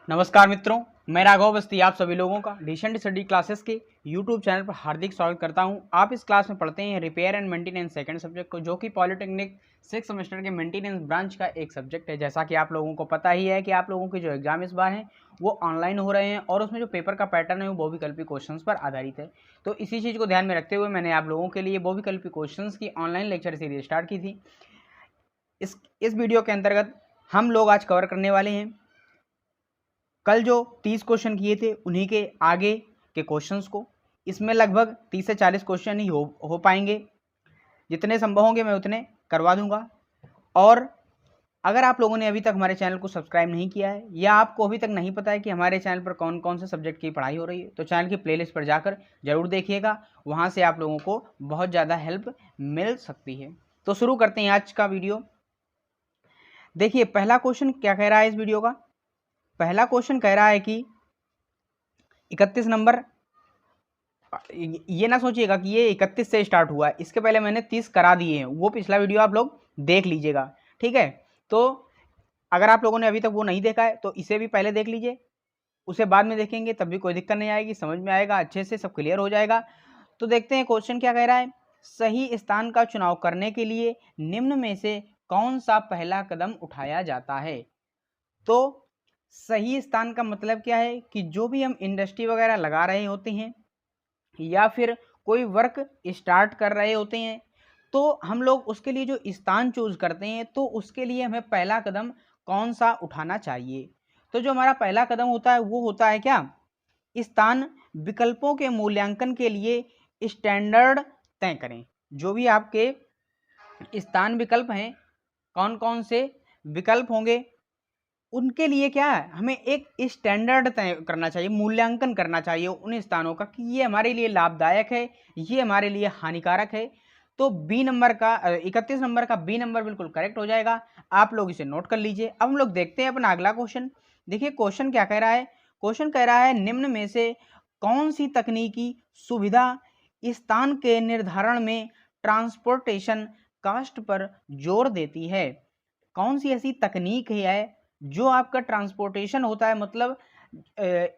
नमस्कार मित्रों, मैं राघव अवस्थी आप सभी लोगों का डिसेंट स्टडी क्लासेस के यूट्यूब चैनल पर हार्दिक स्वागत करता हूं। आप इस क्लास में पढ़ते हैं repair and maintenance second subject को, जो कि पॉलिटेक्निक 6 सेमेस्टर के मेंटेनेंस ब्रांच का एक सब्जेक्ट है। जैसा कि आप लोगों को पता ही है कि आप लोगों के जो एग्जाम इस बार हैं वो ऑनलाइन हो रहे हैं और उसमें जो पेपर का पैटर्न है वो बहुविकल्पी क्वेश्चन पर आधारित है। तो इसी चीज़ को ध्यान में रखते हुए मैंने आप लोगों के लिए बहुविकल्पी क्वेश्चन की ऑनलाइन लेक्चर सीरीज स्टार्ट की थी। इस वीडियो के अंतर्गत हम लोग आज कवर करने वाले हैं कल जो 30 क्वेश्चन किए थे उन्हीं के आगे के क्वेश्चंस को। इसमें लगभग 30 से 40 क्वेश्चन ही हो पाएंगे। जितने संभव होंगे मैं उतने करवा दूंगा। और अगर आप लोगों ने अभी तक हमारे चैनल को सब्सक्राइब नहीं किया है या आपको अभी तक नहीं पता है कि हमारे चैनल पर कौन कौन से सब्जेक्ट की पढ़ाई हो रही है, तो चैनल की प्लेलिस्ट पर जाकर जरूर देखिएगा। वहाँ से आप लोगों को बहुत ज़्यादा हेल्प मिल सकती है। तो शुरू करते हैं आज का वीडियो। देखिए पहला क्वेश्चन क्या कह रहा है इस वीडियो का। पहला क्वेश्चन कह रहा है कि 31 नंबर, ये ना सोचिएगा कि ये 31 से स्टार्ट हुआ है, इसके पहले मैंने 30 करा दिए हैं, वो पिछला वीडियो आप लोग देख लीजिएगा, ठीक है। तो अगर आप लोगों ने अभी तक वो नहीं देखा है तो इसे भी पहले देख लीजिए, उसे बाद में देखेंगे तब भी कोई दिक्कत नहीं आएगी, समझ में आएगा, अच्छे से सब क्लियर हो जाएगा। तो देखते हैं क्वेश्चन क्या कह रहा है। सही स्थान का चुनाव करने के लिए निम्न में से कौन सा पहला कदम उठाया जाता है। तो सही स्थान का मतलब क्या है कि जो भी हम इंडस्ट्री वगैरह लगा रहे होते हैं या फिर कोई वर्क स्टार्ट कर रहे होते हैं, तो हम लोग उसके लिए जो स्थान चूज करते हैं तो उसके लिए हमें पहला कदम कौन सा उठाना चाहिए। तो जो हमारा पहला कदम होता है वो होता है क्या, स्थान विकल्पों के मूल्यांकन के लिए स्टैंडर्ड तय करें। जो भी आपके स्थान विकल्प हैं, कौन कौन से विकल्प होंगे, उनके लिए क्या है, हमें एक स्टैंडर्ड तय करना चाहिए, मूल्यांकन करना चाहिए उन स्थानों का कि ये हमारे लिए लाभदायक है, ये हमारे लिए हानिकारक है। तो बी नंबर का 31 नंबर का बी नंबर बिल्कुल करेक्ट हो जाएगा। आप लोग इसे नोट कर लीजिए। अब हम लोग देखते हैं अपना अगला क्वेश्चन। देखिए क्वेश्चन क्या कह रहा है। क्वेश्चन कह रहा है निम्न में से कौन सी तकनीकी सुविधा स्थान के निर्धारण में ट्रांसपोर्टेशन कास्ट पर जोर देती है। कौन सी ऐसी तकनीक है जो आपका ट्रांसपोर्टेशन होता है, मतलब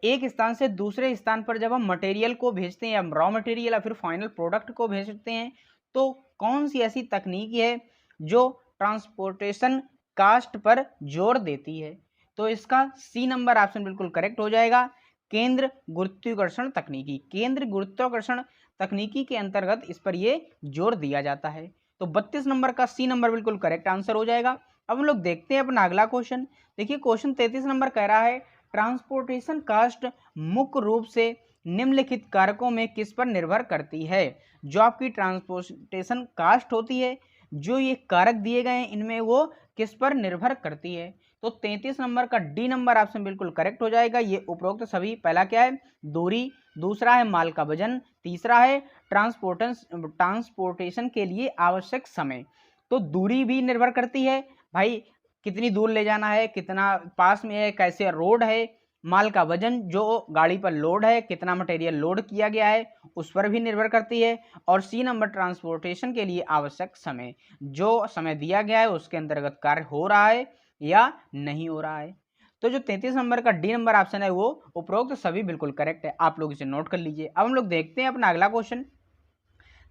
एक स्थान से दूसरे स्थान पर जब हम मटेरियल को भेजते हैं या रॉ मटेरियल या फिर फाइनल प्रोडक्ट को भेजते हैं, तो कौन सी ऐसी तकनीक है जो ट्रांसपोर्टेशन कास्ट पर जोर देती है। तो इसका सी नंबर ऑप्शन बिल्कुल करेक्ट हो जाएगा, केंद्र गुरुत्वाकर्षण तकनीकी। केंद्र गुरुत्वाकर्षण तकनीकी के अंतर्गत इस पर ये जोर दिया जाता है। तो 32 नंबर का सी नंबर बिल्कुल करेक्ट आंसर हो जाएगा। अब हम लोग देखते हैं अपना अगला क्वेश्चन। देखिए क्वेश्चन 33 नंबर कह रहा है ट्रांसपोर्टेशन कास्ट मुख्य रूप से निम्नलिखित कारकों में किस पर निर्भर करती है। जो आपकी ट्रांसपोर्टेशन कास्ट होती है, जो ये कारक दिए गए हैं, इनमें वो किस पर निर्भर करती है। तो 33 नंबर का डी नंबर ऑप्शन बिल्कुल करेक्ट हो जाएगा। ये उपरोक्त सभी, पहला क्या है, दूरी, दूसरा है माल का वजन, तीसरा है ट्रांसपोर्टेशन के लिए आवश्यक समय। तो दूरी भी निर्भर करती है, भाई कितनी दूर ले जाना है, कितना पास में है, कैसे रोड है। माल का वजन, जो गाड़ी पर लोड है, कितना मटेरियल लोड किया गया है, उस पर भी निर्भर करती है। और सी नंबर ट्रांसपोर्टेशन के लिए आवश्यक समय, जो समय दिया गया है उसके अंतर्गत कार्य हो रहा है या नहीं हो रहा है। तो जो 33 नंबर का डी नंबर ऑप्शन है वो उपरोक्त सभी बिल्कुल करेक्ट है। आप लोग इसे नोट कर लीजिए। अब हम लोग देखते हैं अपना अगला क्वेश्चन।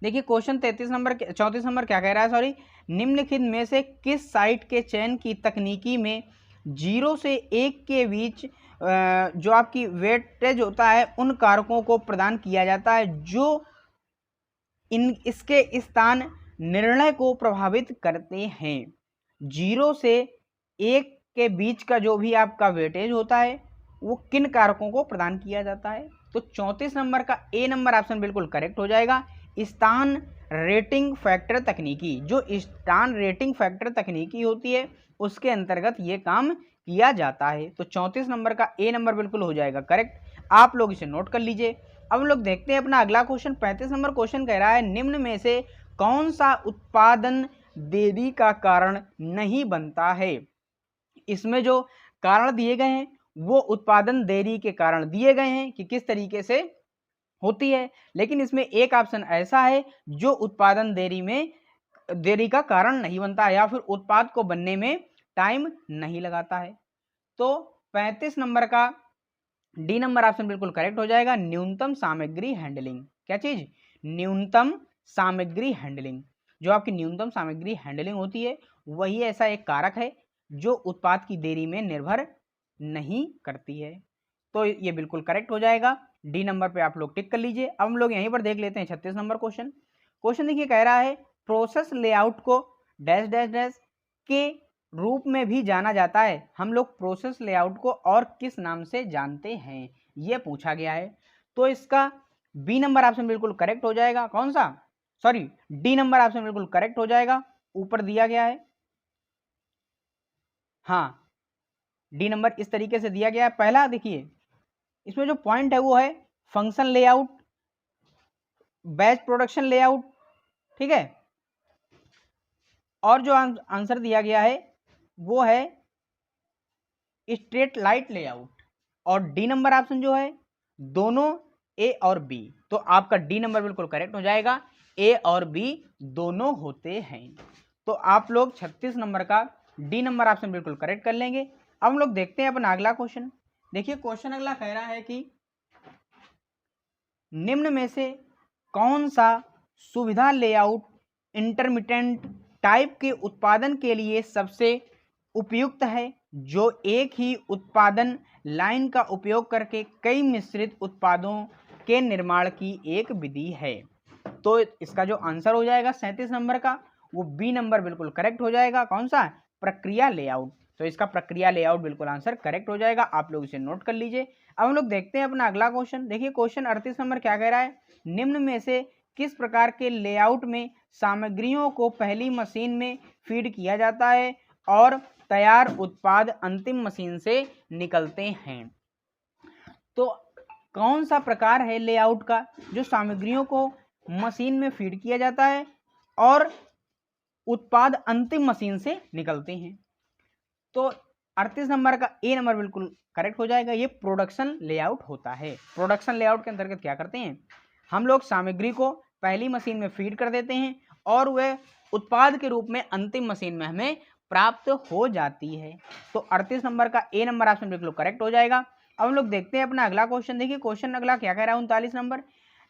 देखिए क्वेश्चन 34 नंबर क्या कह रहा है, सॉरी, निम्नलिखित में से किस साइट के चयन की तकनीकी में 0 से 1 के बीच जो आपकी वेटेज होता है उन कारकों को प्रदान किया जाता है जो इसके स्थान निर्णय को प्रभावित करते हैं। 0 से 1 के बीच का जो भी आपका वेटेज होता है वो किन कारकों को प्रदान किया जाता है। तो 34 नंबर का ए नंबर ऑप्शन बिल्कुल करेक्ट हो जाएगा, स्थान रेटिंग फैक्टर तकनीकी। जो स्थान रेटिंग फैक्टर तकनीकी होती है उसके अंतर्गत ये काम किया जाता है। तो 34 नंबर का ए नंबर बिल्कुल हो जाएगा करेक्ट। आप लोग इसे नोट कर लीजिए। अब हम लोग देखते हैं अपना अगला क्वेश्चन। 35 नंबर क्वेश्चन कह रहा है निम्न में से कौन सा उत्पादन देरी का कारण नहीं बनता है। इसमें जो कारण दिए गए हैं वो उत्पादन देरी के कारण दिए गए हैं कि किस तरीके से होती है, लेकिन इसमें एक ऑप्शन ऐसा है जो उत्पादन देरी का कारण नहीं बनता है या फिर उत्पाद को बनने में टाइम नहीं लगाता है। तो 35 नंबर का डी नंबर ऑप्शन बिल्कुल करेक्ट हो जाएगा, न्यूनतम सामग्री हैंडलिंग। क्या चीज? न्यूनतम सामग्री हैंडलिंग। जो आपकी न्यूनतम सामग्री हैंडलिंग होती है वही ऐसा एक कारक है जो उत्पाद की देरी में निर्भर नहीं करती है। तो ये बिल्कुल करेक्ट हो जाएगा, डी नंबर पे आप लोग टिक कर लीजिए। अब हम लोग यहीं पर देख लेते हैं 36 नंबर क्वेश्चन। क्वेश्चन देखिए, कह रहा है प्रोसेस लेआउट को डैश डैश डैश के रूप में भी जाना जाता है। हम लोग प्रोसेस लेआउट को और किस नाम से जानते हैं, ये पूछा गया है। तो इसका बी नंबर ऑप्शन बिल्कुल करेक्ट हो जाएगा। कौन सा? सॉरी, डी नंबर ऑप्शन बिल्कुल करेक्ट हो जाएगा, ऊपर दिया गया है। हाँ, डी नंबर इस तरीके से दिया गया है। पहला देखिए, इसमें जो पॉइंट है वो है function layout, batch production layout, ठीक है। और जो आंसर दिया गया है वो है स्ट्रेट लाइट लेआउट। और डी नंबर ऑप्शन जो है दोनों ए और बी। तो आपका डी नंबर बिल्कुल करेक्ट हो जाएगा, ए और बी दोनों होते हैं। तो आप लोग 36 नंबर का डी नंबर ऑप्शन बिल्कुल करेक्ट कर लेंगे। अब हम लोग देखते हैं अपना अगला क्वेश्चन। देखिए क्वेश्चन अगला कह रहा है कि निम्न में से कौन सा सुविधा लेआउट इंटरमिटेंट टाइप के उत्पादन के लिए सबसे उपयुक्त है, जो एक ही उत्पादन लाइन का उपयोग करके कई मिश्रित उत्पादों के निर्माण की एक विधि है। तो इसका जो आंसर हो जाएगा 37 नंबर का, वो बी नंबर बिल्कुल करेक्ट हो जाएगा। कौन सा? प्रक्रिया लेआउट। तो इसका प्रक्रिया लेआउट बिल्कुल आंसर करेक्ट हो जाएगा, आप लोग इसे नोट कर लीजिए। अब हम लोग देखते हैं अपना अगला क्वेश्चन। देखिए क्वेश्चन 38 नंबर क्या कह रहा है, निम्न में से किस प्रकार के लेआउट में सामग्रियों को पहली मशीन में फीड किया जाता है और तैयार उत्पाद अंतिम मशीन से निकलते हैं। तो कौन सा प्रकार है लेआउट का जो सामग्रियों को मशीन में फीड किया जाता है और उत्पाद अंतिम मशीन से निकलते हैं? तो 38 नंबर का ए नंबर बिल्कुल करेक्ट हो जाएगा, ये प्रोडक्शन लेआउट होता है। प्रोडक्शन लेआउट के अंतर्गत क्या करते हैं, हम लोग सामग्री को पहली मशीन में फीड कर देते हैं और वह उत्पाद के रूप में अंतिम मशीन में हमें प्राप्त हो जाती है। तो 38 नंबर का ए नंबर ऑप्शन बिल्कुल करेक्ट हो जाएगा। अब हम लोग देखते हैं अपना अगला क्वेश्चन। देखिए क्वेश्चन अगला क्या कह रहा है 39 नंबर,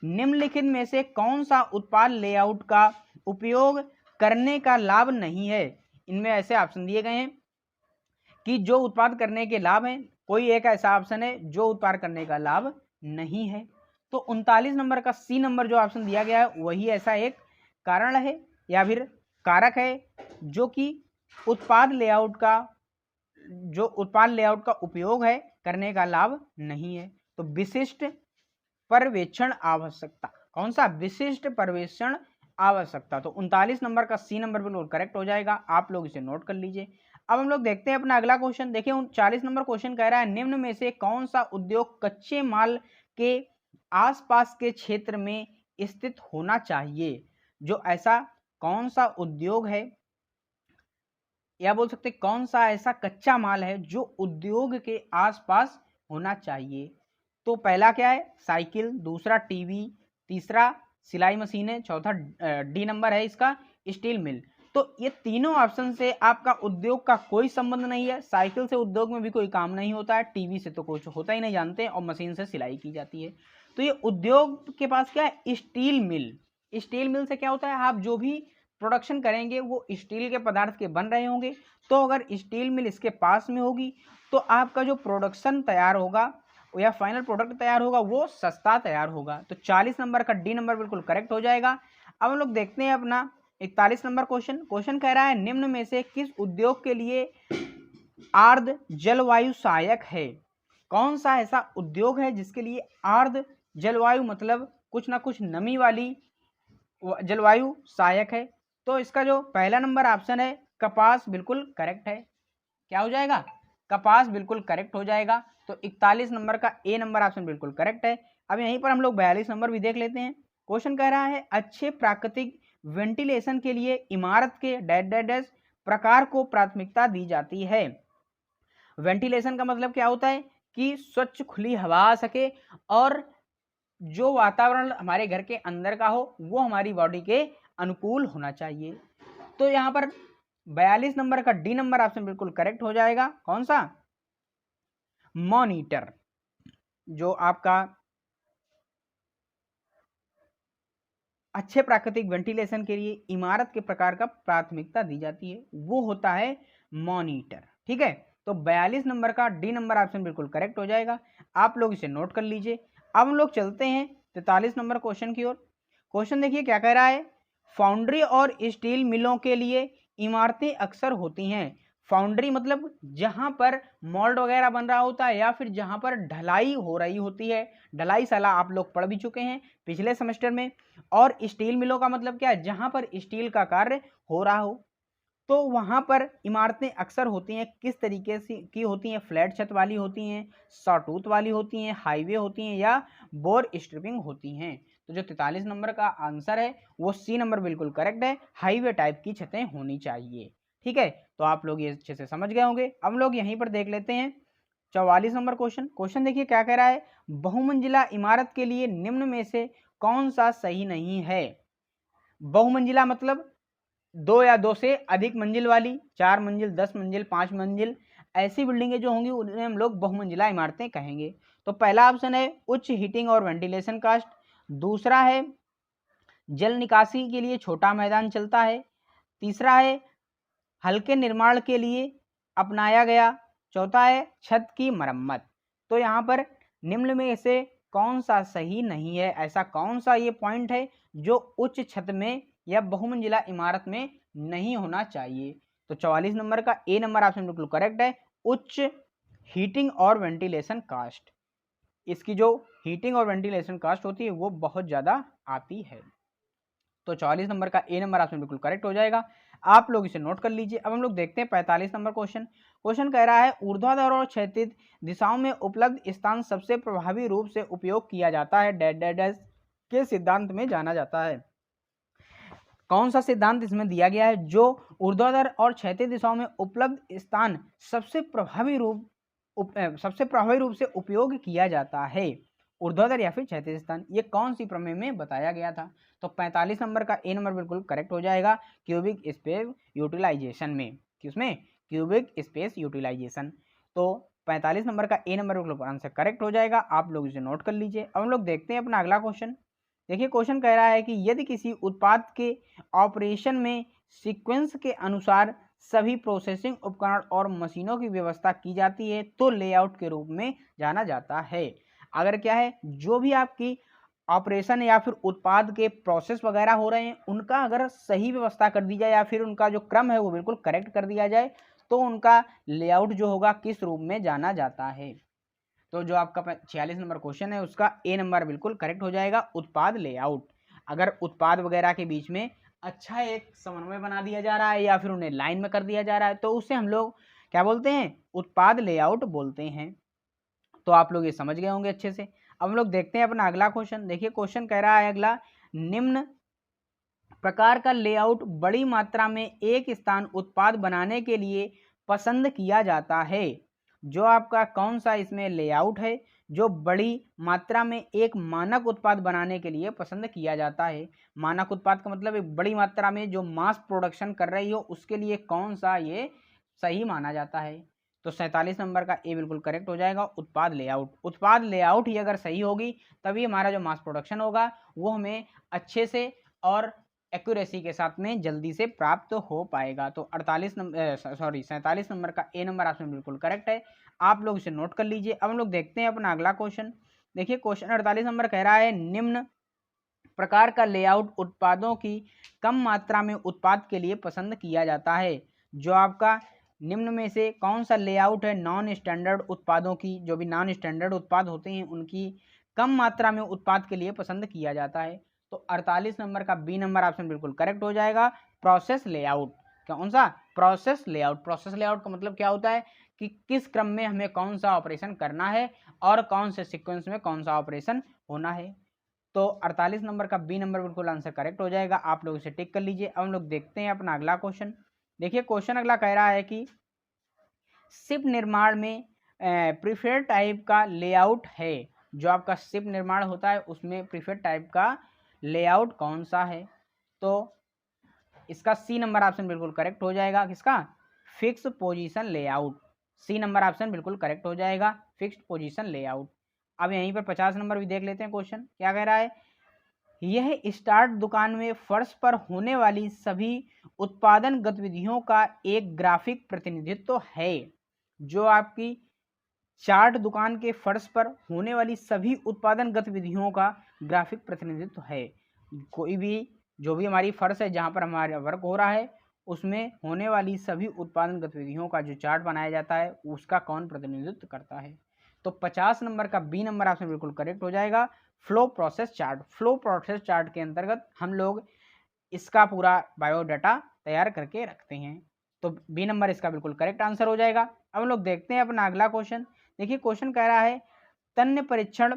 निम्नलिखित में से कौन सा उत्पाद लेआउट का उपयोग करने का लाभ नहीं है। इनमें ऐसे ऑप्शन दिए गए हैं कि जो उत्पाद करने के लाभ हैं, कोई एक ऐसा ऑप्शन है जो उत्पाद करने का लाभ नहीं है। तो 39 नंबर का सी नंबर जो ऑप्शन दिया गया है वही ऐसा एक कारण है या फिर कारक है जो कि उत्पाद लेआउट का उपयोग है करने का लाभ नहीं है। तो विशिष्ट पर्यवेक्षण आवश्यकता। कौन सा? विशिष्ट पर्यवेक्षण आवश्यकता। तो 39 नंबर का सी नंबर बिल्कुल करेक्ट हो जाएगा, आप लोग इसे नोट कर लीजिए। अब हम लोग देखते हैं अपना अगला क्वेश्चन। देखिए 40 नंबर क्वेश्चन कह रहा है, निम्न में से कौन सा उद्योग कच्चे माल के आसपास के क्षेत्र में स्थित होना चाहिए। जो ऐसा कौन सा उद्योग है या बोल सकते कौन सा ऐसा कच्चा माल है जो उद्योग के आसपास होना चाहिए। तो पहला क्या है? साइकिल, दूसरा टीवी, तीसरा सिलाई मशीनें, चौथा डी नंबर है इसका स्टील मिल। तो ये तीनों ऑप्शन से आपका उद्योग का कोई संबंध नहीं है। साइकिल से उद्योग में भी कोई काम नहीं होता है, टीवी से तो कुछ होता ही नहीं जानते, और मशीन से सिलाई की जाती है। तो ये उद्योग के पास क्या है? Steel mill. स्टील मिल से क्या होता है, आप जो भी प्रोडक्शन करेंगे वो स्टील के पदार्थ के बन रहे होंगे। तो अगर स्टील मिल इसके पास में होगी तो आपका जो प्रोडक्शन तैयार होगा या फाइनल प्रोडक्ट तैयार होगा वो सस्ता तैयार होगा। तो 40 नंबर का डी नंबर बिल्कुल करेक्ट हो जाएगा। अब हम लोग देखते हैं अपना 41 नंबर क्वेश्चन। क्वेश्चन कह रहा है, निम्न में से किस उद्योग के लिए आर्द्र जलवायु सहायक है। कौन सा ऐसा उद्योग है जिसके लिए आर्द्र जलवायु मतलब कुछ ना कुछ नमी वाली जलवायु सहायक है। तो इसका जो पहला नंबर ऑप्शन है कपास बिल्कुल करेक्ट है। क्या हो जाएगा? कपास बिल्कुल करेक्ट हो जाएगा। तो 41 नंबर का ए नंबर ऑप्शन बिल्कुल करेक्ट है। अब यहीं पर हम लोग 42 नंबर भी देख लेते हैं। क्वेश्चन कह रहा है, अच्छे प्राकृतिक वेंटिलेशन के लिए इमारत के डैश डैश डैश प्रकार को प्राथमिकता दी जाती है। वेंटिलेशन का मतलब क्या होता है कि स्वच्छ खुली हवा आ सके और जो वातावरण हमारे घर के अंदर का हो वो हमारी बॉडी के अनुकूल होना चाहिए। तो यहाँ पर 42 नंबर का डी नंबर ऑप्शन बिल्कुल करेक्ट हो जाएगा। कौन सा? मॉनिटर, जो आपका अच्छे प्राकृतिक वेंटिलेशन के लिए इमारत के प्रकार का प्राथमिकता दी जाती है, वो होता है मॉनिटर। ठीक है, तो 42 नंबर का डी नंबर ऑप्शन बिल्कुल करेक्ट हो जाएगा। आप लोग इसे नोट कर लीजिए। अब हम लोग चलते हैं 43 नंबर क्वेश्चन की ओर। क्वेश्चन देखिए क्या कह रहा है। फाउंड्री और स्टील मिलों के लिए इमारतें अक्सर होती हैं। फाउंड्री मतलब जहां पर मोल्ड वगैरह बन रहा होता है या फिर जहां पर ढलाई हो रही होती है। ढलाई साला आप लोग पढ़ भी चुके हैं पिछले सेमेस्टर में। और स्टील मिलों का मतलब क्या है, जहां पर स्टील का कार्य हो रहा हो। तो वहां पर इमारतें अक्सर होती हैं, किस तरीके से की होती हैं, फ्लैट छत वाली होती हैं, सॉटूथ वाली होती हैं, हाईवे होती हैं या बोर स्ट्रिपिंग होती हैं। तो जो 43 नंबर का आंसर है वो सी नंबर बिल्कुल करेक्ट है, हाईवे टाइप की छतें होनी चाहिए। ठीक है, तो आप लोग ये अच्छे से समझ गए होंगे। अब लोग यहीं पर देख लेते हैं 44 नंबर क्वेश्चन। क्वेश्चन देखिए क्या कह रहा है। बहुमंजिला इमारत के लिए निम्न में से कौन सा सही नहीं है। बहुमंजिला मतलब 2 या 2 से अधिक मंजिल वाली, 4 मंजिल, 10 मंजिल, 5 मंजिल, ऐसी बिल्डिंगें जो होंगी उन्हें हम लोग बहुमंजिला इमारतें कहेंगे। तो पहला ऑप्शन है उच्च हीटिंग और वेंटिलेशन कास्ट। दूसरा है जल निकासी के लिए छोटा मैदान चलता है। तीसरा है हल्के निर्माण के लिए अपनाया गया। चौथा है छत की मरम्मत। तो यहाँ पर निम्न में से कौन सा सही नहीं है, ऐसा कौन सा ये पॉइंट है जो उच्च छत में या बहुमंजिला इमारत में नहीं होना चाहिए। तो 44 नंबर का ए नंबर ऑप्शन बिल्कुल करेक्ट है, उच्च हीटिंग और वेंटिलेशन कास्ट। इसकी जो हीटिंग और वेंटिलेशन कास्ट होती है वो बहुत ज़्यादा आती है। तो 44 नंबर का ए नंबर ऑप्शन बिल्कुल करेक्ट हो जाएगा। आप लोग इसे नोट कर लीजिए। अब हम लोग देखते हैं 45 नंबर क्वेश्चन। क्वेश्चन कह रहा है ऊर्ध्वाधर और क्षैतिज दिशाओं में उपलब्ध स्थान सबसे प्रभावी रूप से उपयोग किया जाता है डैश डैश डैश के सिद्धांत में जाना जाता है। कौन सा सिद्धांत इसमें दिया गया है। जो ऊर्ध्वाधर और क्षैतिज दिशाओं में उपलब्ध स्थान सबसे प्रभावी रूप से उपयोग किया जाता है, ऊर्ध्वाधर या फिर क्षैतिज स्थान, ये कौन सी प्रमेय में बताया गया था। तो 45 नंबर का ए नंबर बिल्कुल करेक्ट हो जाएगा, क्यूबिक स्पेस यूटिलाइजेशन में। किसमें, क्यूबिक स्पेस यूटिलाइजेशन। तो 45 नंबर का ए नंबर बिल्कुल आंसर करेक्ट हो जाएगा। आप लोग इसे नोट कर लीजिए। अब हम लोग देखते हैं अपना अगला क्वेश्चन। देखिए क्वेश्चन कह रहा है कि यदि किसी उत्पाद के ऑपरेशन में सीक्वेंस के अनुसार सभी प्रोसेसिंग उपकरण और मशीनों की व्यवस्था की जाती है तो लेआउट के रूप में जाना जाता है। अगर क्या है, जो भी आपकी ऑपरेशन या फिर उत्पाद के प्रोसेस वगैरह हो रहे हैं उनका अगर सही व्यवस्था कर दी जाए या फिर उनका जो क्रम है वो बिल्कुल करेक्ट कर दिया जाए तो उनका लेआउट जो होगा किस रूप में जाना जाता है। तो जो आपका 46 नंबर क्वेश्चन है उसका ए नंबर बिल्कुल करेक्ट हो जाएगा, उत्पाद लेआउट। अगर उत्पाद वगैरह के बीच में अच्छा एक समन्वय बना दिया जा रहा है या फिर उन्हें लाइन में कर दिया जा रहा है तो उसे हम लोग क्या बोलते हैं, उत्पाद लेआउट बोलते हैं। तो आप लोग ये समझ गए होंगे अच्छे से। अब हम लोग देखते हैं अपना अगला क्वेश्चन। देखिए क्वेश्चन कह रहा है अगला, निम्न प्रकार का लेआउट बड़ी मात्रा में एक स्थान उत्पाद बनाने के लिए पसंद किया जाता है। जो आपका कौन सा इसमें लेआउट है जो बड़ी मात्रा में एक मानक उत्पाद बनाने के लिए पसंद किया जाता है। मानक उत्पाद का मतलब एक बड़ी मात्रा में जो मास प्रोडक्शन कर रही हो उसके लिए कौन सा ये सही माना जाता है। तो 47 नंबर का ए बिल्कुल करेक्ट हो जाएगा, उत्पाद लेआउट। उत्पाद लेआउट ही अगर सही होगी तभी हमारा जो मास प्रोडक्शन होगा वो हमें अच्छे से और एक्यूरेसी के साथ में जल्दी से प्राप्त हो पाएगा। तो 47 नंबर का ए नंबर ऑप्शन बिल्कुल करेक्ट है। आप लोग इसे नोट कर लीजिए। अब हम लोग देखते हैं अपना अगला क्वेश्चन। देखिए क्वेश्चन 48 नंबर कह रहा है, निम्न प्रकार का लेआउट उत्पादों की कम मात्रा में उत्पाद के लिए पसंद किया जाता है। जो आपका निम्न में से कौन सा लेआउट है नॉन स्टैंडर्ड उत्पादों की, जो भी नॉन स्टैंडर्ड उत्पाद होते हैं उनकी कम मात्रा में उत्पाद के लिए पसंद किया जाता है। तो 48 नंबर का बी नंबर ऑप्शन बिल्कुल करेक्ट हो जाएगा, प्रोसेस लेआउट। कौन सा, प्रोसेस लेआउट। प्रोसेस लेआउट का मतलब क्या होता है कि किस क्रम में हमें कौन सा ऑपरेशन करना है और कौन से सीक्वेंस में कौन सा ऑपरेशन होना है। तो 48 नंबर का बी नंबर बिल्कुल आंसर करेक्ट हो जाएगा। आप लोग इसे टिक कर लीजिए। अब हम लोग देखते हैं अपना अगला क्वेश्चन। देखिए क्वेश्चन अगला कह रहा है कि शिप निर्माण में प्रीफेड टाइप का लेआउट है। जो आपका शिप निर्माण होता है उसमें प्रीफेड टाइप का लेआउट कौन सा है। तो इसका सी नंबर ऑप्शन बिल्कुल करेक्ट हो जाएगा, किसका, fix position layout. C number option बिल्कुल करेक्ट हो जाएगा, फिक्स्ड पोजीशन लेआउट। अब यहीं पर 50 नंबर भी देख लेते हैं क्वेश्चन क्या कह रहा है। यह स्टार्ट दुकान में फर्श पर होने वाली सभी उत्पादन गतिविधियों का एक ग्राफिक प्रतिनिधित्व है। जो आपकी चार्ट दुकान के फर्श पर होने वाली सभी उत्पादन गतिविधियों का ग्राफिक प्रतिनिधित्व है। कोई भी जो भी हमारी फर्श है जहां पर हमारा वर्क हो रहा है उसमें होने वाली सभी उत्पादन गतिविधियों का जो चार्ट बनाया जाता है उसका कौन प्रतिनिधित्व करता है। तो 50 नंबर का बी नंबर ऑप्शन बिल्कुल करेक्ट हो जाएगा, flow process chart. Flow process chart के अंतर्गत हम लोग इसका पूरा बायोडाटा तैयार करके रखते हैं। तो बी नंबर इसका बिल्कुल करेक्ट आंसर हो जाएगा। अब हम लोग देखते हैं अपना अगला क्वेश्चन। देखिए क्वेश्चन कह रहा है तन्य परीक्षण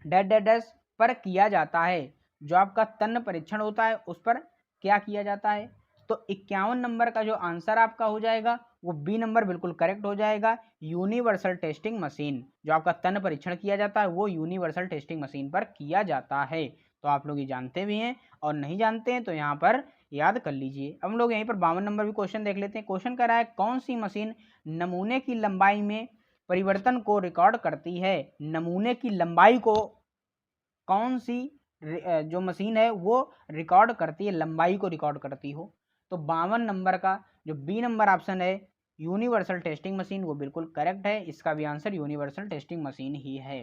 डैश डैश डैश पर किया जाता है। जो आपका तन्य परीक्षण होता है उस पर क्या किया जाता है। तो 51 नंबर का जो आंसर आपका हो जाएगा वो बी नंबर बिल्कुल करेक्ट हो जाएगा, यूनिवर्सल टेस्टिंग मशीन। जो आपका तन्य परीक्षण किया जाता है वो यूनिवर्सल टेस्टिंग मशीन पर किया जाता है। तो आप लोग ये जानते भी हैं और नहीं जानते हैं तो यहाँ पर याद कर लीजिए। अब हम लोग यहीं पर 52 नंबर भी क्वेश्चन देख लेते हैं। क्वेश्चन कह रहा है कौन सी मशीन नमूने की लंबाई में परिवर्तन को रिकॉर्ड करती है। नमूने की लंबाई को कौन सी जो मशीन है वो रिकॉर्ड करती है, लंबाई को रिकॉर्ड करती हो। तो 52 नंबर का जो बी नंबर ऑप्शन है यूनिवर्सल टेस्टिंग मशीन वो बिल्कुल करेक्ट है। इसका भी आंसर यूनिवर्सल टेस्टिंग मशीन ही है।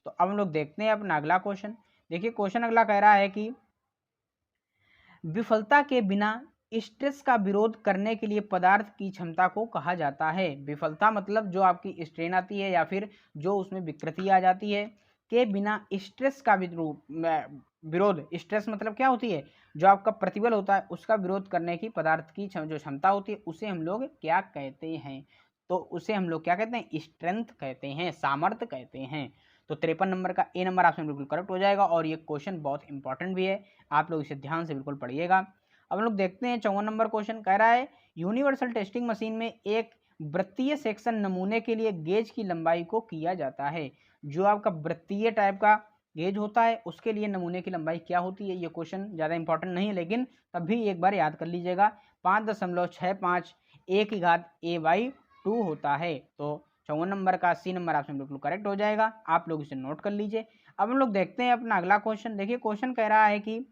तो अब हम लोग देखते हैं अपना अगला क्वेश्चन। देखिए क्वेश्चन अगला कह रहा है कि विफलता के बिना स्ट्रेस का विरोध करने के लिए पदार्थ की क्षमता को कहा जाता है। विफलता मतलब जो आपकी स्ट्रेन आती है या फिर जो उसमें विकृति आ जाती है के बिना स्ट्रेस का विरोध, स्ट्रेस मतलब क्या होती है, जो आपका प्रतिबल होता है उसका विरोध करने की पदार्थ की जो क्षमता होती है उसे हम लोग क्या कहते हैं। तो उसे हम लोग क्या कहते हैं, स्ट्रेंथ कहते हैं, सामर्थ्य कहते हैं। तो 53 नंबर का ए नंबर ऑप्शन बिल्कुल करेक्ट हो जाएगा और ये क्वेश्चन बहुत इंपॉर्टेंट भी है, आप लोग इसे ध्यान से बिल्कुल पढ़िएगा। अब हम लोग देखते हैं 54 नंबर क्वेश्चन कह रहा है यूनिवर्सल टेस्टिंग मशीन में एक वृत्तीय सेक्शन नमूने के लिए गेज की लंबाई को किया जाता है। जो आपका वृत्तीय टाइप का गेज होता है उसके लिए नमूने की लंबाई क्या होती है। ये क्वेश्चन ज़्यादा इंपॉर्टेंट नहीं है लेकिन तब भी एक बार याद कर लीजिएगा, 5.65 a/2 होता है। तो 54 नंबर का सी नंबर ऑप्शन बिल्कुल करेक्ट हो जाएगा, आप लोग इसे नोट कर लीजिए। अब हम लोग देखते हैं अपना अगला क्वेश्चन। देखिए क्वेश्चन कह रहा है कि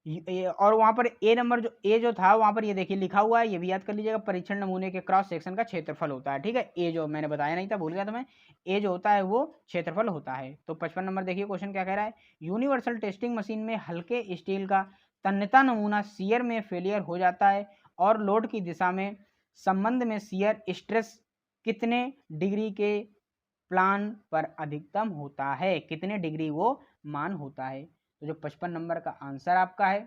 और वहां पर ए नंबर जो था वहां पर ये देखिए लिखा हुआ है, ये भी याद कर लीजिएगा, परीक्षण नमूने के क्रॉस सेक्शन का क्षेत्रफल होता है। ठीक है, ए जो मैंने बताया नहीं था, भूल गया था मैं, ए जो होता है वो क्षेत्रफल होता है। तो 55 नंबर देखिए क्वेश्चन क्या कह रहा है यूनिवर्सल टेस्टिंग मशीन में हल्के स्टील का तन्यता नमूना शियर में फेलियर हो जाता है और लोड की दिशा में संबंध में शियर स्ट्रेस कितने डिग्री के प्लान पर अधिकतम होता है, कितने डिग्री वो मान होता है। तो जो 55 नंबर का आंसर आपका है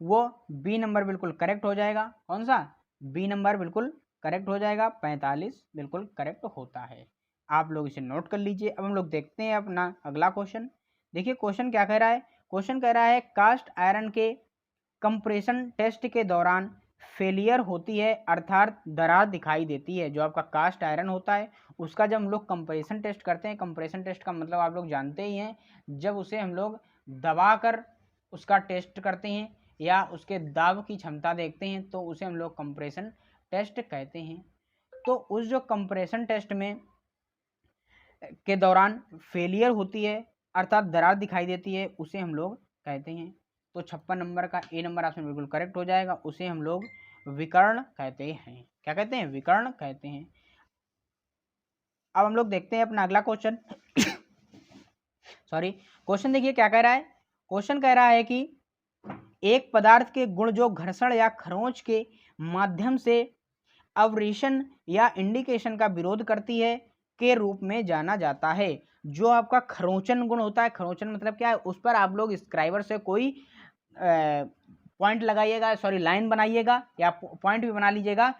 वो बी नंबर बिल्कुल करेक्ट हो जाएगा। कौन सा, बी नंबर बिल्कुल करेक्ट हो जाएगा, 45 बिल्कुल करेक्ट होता है, आप लोग इसे नोट कर लीजिए। अब हम लोग देखते हैं अपना अगला क्वेश्चन। देखिए क्वेश्चन क्या कह रहा है, क्वेश्चन कह रहा है कास्ट आयरन के कंप्रेशन टेस्ट के दौरान फेलियर होती है अर्थात दरार दिखाई देती है। जो आपका कास्ट आयरन होता है उसका जब हम लोग कंप्रेशन टेस्ट करते हैं, कंप्रेशन टेस्ट का मतलब आप लोग जानते ही हैं, जब उसे हम लोग दबा कर उसका टेस्ट करते हैं या उसके दाब की क्षमता देखते हैं तो उसे हम लोग कंप्रेशन टेस्ट कहते हैं। तो उस जो कंप्रेशन टेस्ट में के दौरान फेलियर होती है अर्थात दरार दिखाई देती है उसे हम लोग कहते हैं। तो 56 नंबर का ए नंबर ऑप्शन बिल्कुल करेक्ट हो जाएगा, उसे हम लोग विकर्ण कहते हैं। क्या कहते हैं, विकर्ण कहते हैं। अब हम लोग देखते हैं अपना अगला क्वेश्चन सॉरी क्वेश्चन देखिए क्या कह रहा है, क्वेश्चन कह रहा है कि एक पदार्थ के गुण जो घर्षण या खरोंच के माध्यम से अवरेशन या इंडिकेशन का विरोध करती है के रूप में जाना जाता है। जो आपका खरोंचन गुण होता है, खरोंचन मतलब क्या है, उस पर आप लोग स्क्राइबर से कोई पॉइंट लगाइएगा, सॉरी लाइन बनाइएगा या पॉइंट भी बना लीजिएगा,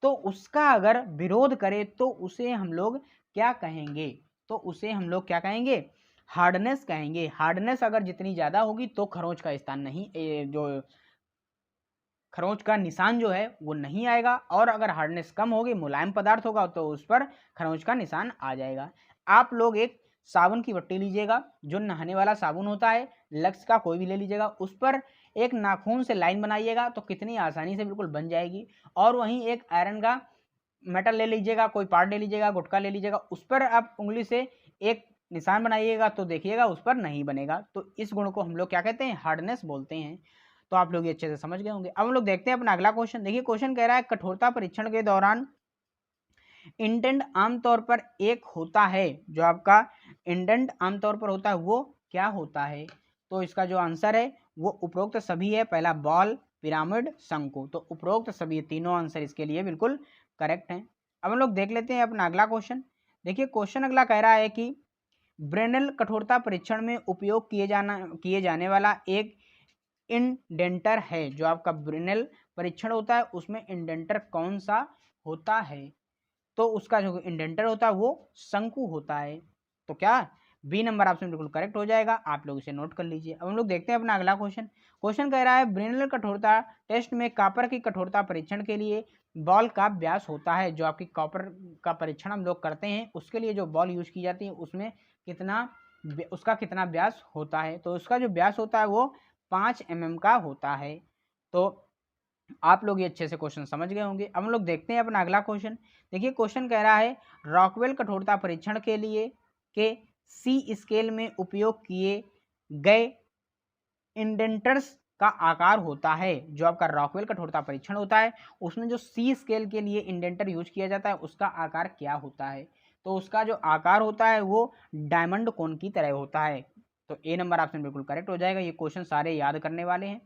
तो उसका अगर विरोध करे तो उसे हम लोग क्या कहेंगे, तो उसे हम लोग क्या कहेंगे, हार्डनेस कहेंगे। हार्डनेस अगर जितनी ज़्यादा होगी तो खरोंच का स्थान नहीं, जो खरोंच का निशान जो है वो नहीं आएगा, और अगर हार्डनेस कम होगी, मुलायम पदार्थ होगा तो उस पर खरोंच का निशान आ जाएगा। आप लोग एक साबुन की बट्टी लीजिएगा, जो नहाने वाला साबुन होता है, लक्स का कोई भी ले लीजिएगा, उस पर एक नाखून से लाइन बनाइएगा तो कितनी आसानी से बिल्कुल बन जाएगी। और वहीं एक आयरन का मेटल ले लीजिएगा, कोई पार्ट ले लीजिएगा, गुटखा ले लीजिएगा, उस पर आप उंगली से एक निशान बनाइएगा तो देखिएगा उस पर नहीं बनेगा। तो इस गुण को हम लोग क्या कहते हैं, हार्डनेस बोलते हैं। तो आप लोग ये अच्छे से समझ गए होंगे। अब हम लोग देखते हैं अपना अगला क्वेश्चन। देखिए क्वेश्चन कह रहा है कठोरता परीक्षण के दौरान इंडेंट आमतौर पर एक होता है, जो आपका इंडेंट आमतौर पर होता है वो क्या होता है। तो इसका जो आंसर है वो उपरोक्त सभी है। पहला बॉल, पिरामिड, शंकु। तो उपरोक्त सभी तीनों आंसर इसके लिए बिल्कुल करेक्ट हैं। अब हम लोग देख लेते हैं अपना अगला क्वेश्चन। देखिए क्वेश्चन अगला कह रहा है कि ब्रेनेल कठोरता परीक्षण में उपयोग किए जाने वाला एक इंडेंटर है। जो आपका ब्रेनेल परीक्षण होता है उसमें इंडेंटर कौन सा होता है। तो उसका जो इंडेंटर होता है वो शंकु होता है। तो क्या बी नंबर ऑप्शन बिल्कुल करेक्ट हो जाएगा। आप लोग इसे नोट कर लीजिए। अब हम लोग देखते हैं अपना अगला क्वेश्चन। क्वेश्चन कह रहा है ब्रेनेल कठोरता टेस्ट में कॉपर की कठोरता परीक्षण के लिए बॉल का व्यास होता है। जो आपकी कॉपर का परीक्षण हम लोग करते हैं उसके लिए जो बॉल यूज की जाती है उसमें उसका कितना व्यास होता है। तो उसका जो व्यास होता है वो 5 mm का होता है। तो आप लोग ये अच्छे से क्वेश्चन समझ गए होंगे। अब हम लोग देखते हैं अपना अगला क्वेश्चन। देखिए क्वेश्चन कह रहा है रॉकवेल कठोरता परीक्षण के लिए के सी स्केल में उपयोग किए गए इंडेंटर्स का आकार होता है। जो आपका रॉकवेल कठोरता परीक्षण होता है उसमें जो सी स्केल के लिए इंडेंटर यूज किया जाता है उसका आकार क्या होता है। तो उसका जो आकार होता है वो डायमंड कोन की तरह होता है। तो ए नंबर ऑप्शन बिल्कुल करेक्ट हो जाएगा। ये क्वेश्चन सारे याद करने वाले हैं।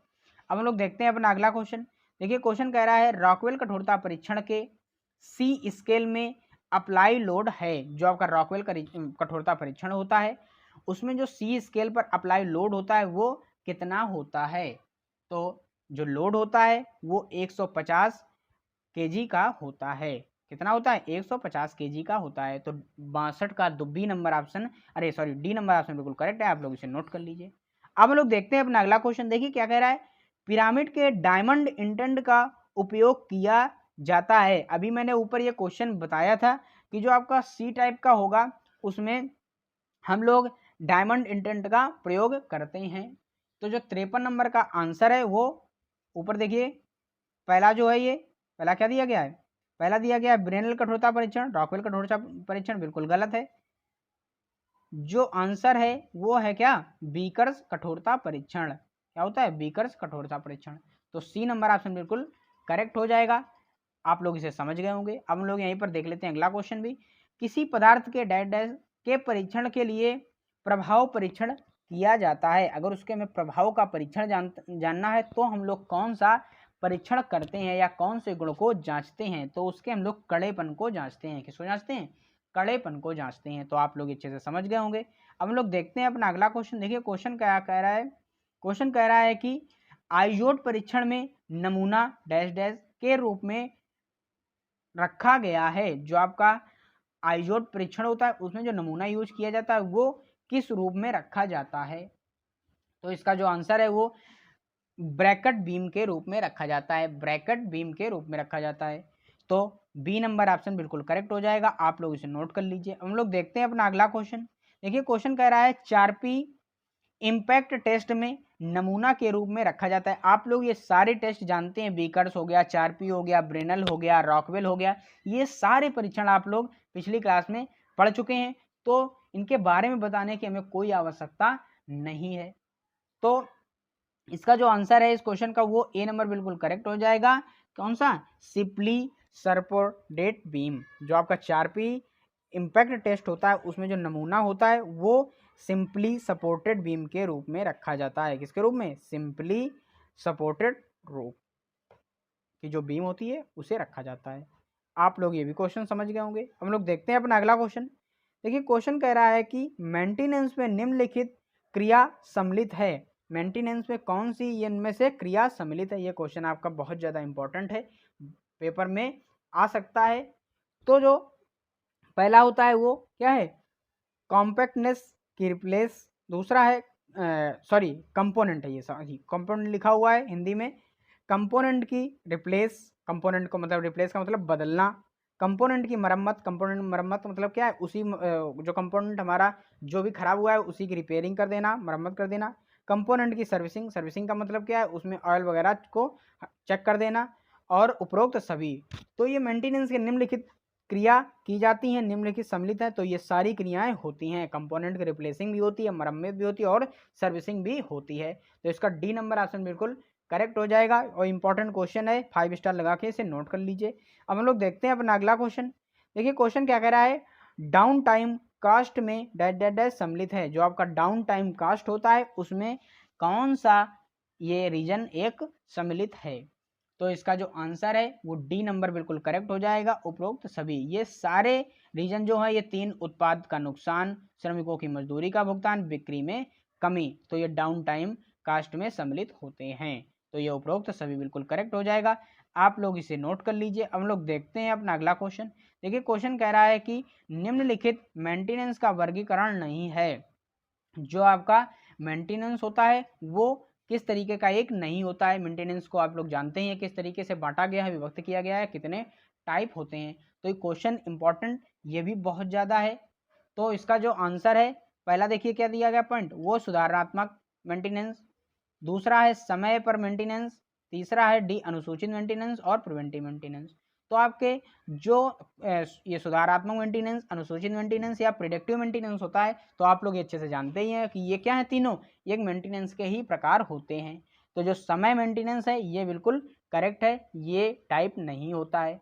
अब हम लोग देखते हैं अपना अगला क्वेश्चन। देखिए क्वेश्चन कह रहा है रॉकवेल कठोरता परीक्षण के सी स्केल में अप्लाई लोड है। जो आपका रॉकवेल कठोरता परीक्षण होता है उसमें जो सी स्केल पर अप्लाई लोड होता है वो कितना होता है। तो जो लोड होता है वो 150 kg का होता है। कितना होता है, 150 kg का होता है। तो 62 का बी नंबर ऑप्शन, अरे सॉरी डी नंबर ऑप्शन बिल्कुल करेक्ट है। आप लोग इसे नोट कर लीजिए। अब हम लोग देखते हैं अपना अगला क्वेश्चन। देखिए क्या कह रहा है पिरामिड के डायमंड इंडेंट का उपयोग किया जाता है। अभी मैंने ऊपर ये क्वेश्चन बताया था कि जो आपका सी टाइप का होगा उसमें हम लोग डायमंड इंडेंट का प्रयोग करते हैं। तो जो 53 नंबर का आंसर है वो ऊपर देखिए पहला जो है ये पहला क्या दिया गया है, पहला दिया गया है ब्रेनेल कठोरता परीक्षण, रॉकवेल कठोरता परीक्षण बिल्कुल गलत है। जो आंसर है वो है क्या, बीकर्स कठोरता परीक्षण। क्या होता है, बीकर्स कठोरता परीक्षण। तो सी नंबर ऑप्शन बिल्कुल करेक्ट हो जाएगा। आप लोग इसे समझ गए होंगे। अब हम लोग यहीं पर देख लेते हैं अगला क्वेश्चन भी। किसी पदार्थ के डैश डैश के परीक्षण के लिए प्रभाव परीक्षण किया जाता है। अगर उसके में प्रभाव का परीक्षण जानना है तो हम लोग कौन सा परीक्षण करते हैं या कौन से गुण को जांचते हैं। तो उसके हम लोग कड़ेपन को जांचते हैं। किसको जांचते हैं, कड़ेपन को जांचते हैं। तो आप लोग अच्छे से समझ गए होंगे। अब हम लोग देखते हैं अपना अगला क्वेश्चन। देखिए क्वेश्चन क्या कह रहा है, क्वेश्चन कह रहा है कि आइयोड परीक्षण में नमूना डैश डैश के रूप में रखा गया है। जो आपका आइयोड परीक्षण होता है उसमें जो नमूना यूज किया जाता है वो किस रूप में रखा जाता है। तो इसका जो आंसर है वो ब्रैकेट बीम के रूप में रखा जाता है। ब्रैकेट बीम के रूप में रखा जाता है। तो बी नंबर ऑप्शन बिल्कुल करेक्ट हो जाएगा। आप लोग इसे नोट कर लीजिए। हम लोग देखते हैं अपना अगला क्वेश्चन। देखिए क्वेश्चन कह रहा है 4P इम्पैक्ट टेस्ट में नमूना के रूप में रखा जाता है। आप लोग ये सारे टेस्ट जानते हैं, बीकर्स हो गया, 4P हो गया, ब्रेनल हो गया, रॉकवेल हो गया, ये सारे परीक्षण आप लोग पिछली क्लास में पढ़ चुके हैं। तो इनके बारे में बताने की हमें कोई आवश्यकता नहीं है। तो इसका जो आंसर है इस क्वेश्चन का वो ए नंबर बिल्कुल करेक्ट हो जाएगा। कौन सा, सिंपली सपोर्टेड बीम। जो आपका 4P इम्पैक्ट टेस्ट होता है उसमें जो नमूना होता है वो सिंपली सपोर्टेड बीम के रूप में रखा जाता है। किसके रूप में, सिंपली सपोर्टेड रूप की जो बीम होती है उसे रखा जाता है। आप लोग ये भी क्वेश्चन समझ गए होंगे। हम लोग देखते हैं अपना अगला क्वेश्चन। देखिए क्वेश्चन कह रहा है कि मेंटेनेंस में निम्नलिखित क्रिया सम्मिलित है। मेंटेनेंस में कौन सी इनमें से क्रिया सम्मिलित है। ये क्वेश्चन आपका बहुत ज़्यादा इंपॉर्टेंट है, पेपर में आ सकता है। तो जो पहला होता है वो क्या है, कॉम्पैक्टनेस की रिप्लेस। दूसरा है सॉरी कंपोनेंट है, ये सॉरी कंपोनेंट लिखा हुआ है हिंदी में। कंपोनेंट की रिप्लेस, कंपोनेंट को मतलब रिप्लेस का मतलब बदलना। कंपोनेंट की मरम्मत, कंपोनेंट मरम्मत मतलब क्या है, उसी जो कंपोनेंट हमारा जो भी खराब हुआ है उसी की रिपेयरिंग कर देना, मरम्मत कर देना। कंपोनेंट की सर्विसिंग, सर्विसिंग का मतलब क्या है, उसमें ऑयल वगैरह को चेक कर देना। और उपरोक्त सभी। तो ये मेंटेनेंस के निम्नलिखित क्रिया की जाती हैं, निम्नलिखित सम्मिलित है। तो ये सारी क्रियाएं होती हैं, कंपोनेंट की रिप्लेसिंग भी होती है, मरम्मत भी होती है और सर्विसिंग भी होती है। तो इसका डी नंबर ऑप्शन बिल्कुल करेक्ट हो जाएगा और इंपॉर्टेंट क्वेश्चन है, 5 स्टार लगा के इसे नोट कर लीजिए। अब हम लोग देखते हैं अपना अगला क्वेश्चन। देखिए क्वेश्चन क्या कह रहा है, डाउन टाइम कास्ट में डैश डैश डैश सम्मिलित है। जो आपका डाउन टाइम कास्ट होता है उसमें कौन सा ये रीजन एक सम्मिलित है। तो इसका जो आंसर है वो डी नंबर बिल्कुल करेक्ट हो जाएगा, उपरोक्त सभी। ये सारे रीजन जो है, ये 3 उत्पाद का नुकसान, श्रमिकों की मजदूरी का भुगतान, बिक्री में कमी, तो ये डाउन टाइम कास्ट में सम्मिलित होते हैं। तो ये उपरोक्त सभी बिल्कुल करेक्ट हो जाएगा, आप लोग इसे नोट कर लीजिए। अब हम लोग देखते हैं अपना अगला क्वेश्चन। देखिए क्वेश्चन कह रहा है कि निम्नलिखित मेंटेनेंस का वर्गीकरण नहीं है। जो आपका मेंटेनेंस होता है वो किस तरीके का एक नहीं होता है। मेंटेनेंस को आप लोग जानते हैं किस तरीके से बांटा गया है, विभक्त किया गया है, कितने टाइप होते हैं। तो ये क्वेश्चन इंपॉर्टेंट ये भी बहुत ज़्यादा है। तो इसका जो आंसर है, पहला देखिए क्या दिया गया पॉइंट, वो सुधारात्मक मेंटेनेंस, दूसरा है समय पर मेंटेनेंस, तीसरा है डी अनुसूचित मेंटेनेंस और प्रिवेंटिव मेंटेनेंस। तो आपके जो ये सुधारात्मक मेंटेनेंस, अनुसूचित मेंटेनेंस या प्रिडिक्टिव मेंटेनेंस होता है, तो आप लोग अच्छे से जानते ही हैं कि ये क्या है, तीनों ये एक मेंटेनेंस के ही प्रकार होते हैं। तो जो समय मेंटेनेंस है ये बिल्कुल करेक्ट है, ये टाइप नहीं होता है।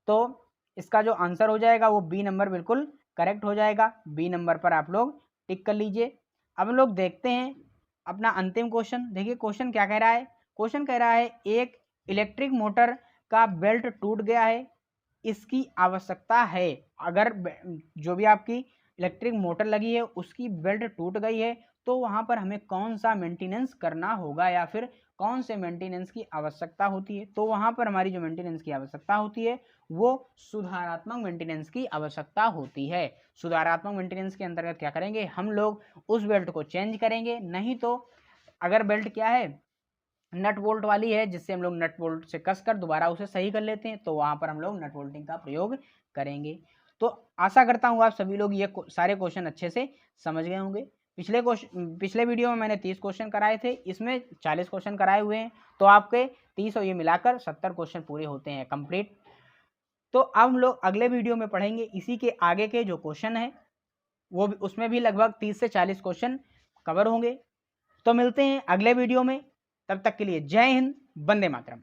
तो इसका जो आंसर हो जाएगा वो बी नंबर बिल्कुल करेक्ट हो जाएगा, बी नंबर पर आप लोग टिक कर लीजिए। अब हम लोग देखते हैं अपना अंतिम क्वेश्चन। देखिए क्वेश्चन क्या कह रहा है, क्वेश्चन कह रहा है एक इलेक्ट्रिक मोटर का बेल्ट टूट गया है, इसकी आवश्यकता है। अगर जो भी आपकी इलेक्ट्रिक मोटर लगी है उसकी बेल्ट टूट गई है तो वहां पर हमें कौन सा मेंटेनेंस करना होगा या फिर कौन से मेंटेनेंस की आवश्यकता होती है। तो वहां पर हमारी जो मेंटेनेंस की आवश्यकता होती है वो सुधारात्मक मेंटेनेंस की आवश्यकता होती है। सुधारात्मक मेंटेनेंस के अंतर्गत क्या करेंगे, हम लोग उस बेल्ट को चेंज करेंगे। नहीं तो अगर बेल्ट क्या है, नट बोल्ट वाली है, जिससे हम लोग नट बोल्ट से कस कर दोबारा उसे सही कर लेते हैं, तो वहां पर हम लोग नट बोल्टिंग का प्रयोग करेंगे। तो आशा करता हूँ आप सभी लोग ये सारे क्वेश्चन अच्छे से समझ गए होंगे। पिछले वीडियो में मैंने 30 क्वेश्चन कराए थे, इसमें 40 क्वेश्चन कराए हुए हैं। तो आपके 30 और ये मिलाकर 70 क्वेश्चन पूरे होते हैं कंप्लीट। तो अब हम लोग अगले वीडियो में पढ़ेंगे इसी के आगे के जो क्वेश्चन है वो भी, उसमें भी लगभग 30 से 40 क्वेश्चन कवर होंगे। तो मिलते हैं अगले वीडियो में, तब तक के लिए जय हिंद, वंदे मातरम।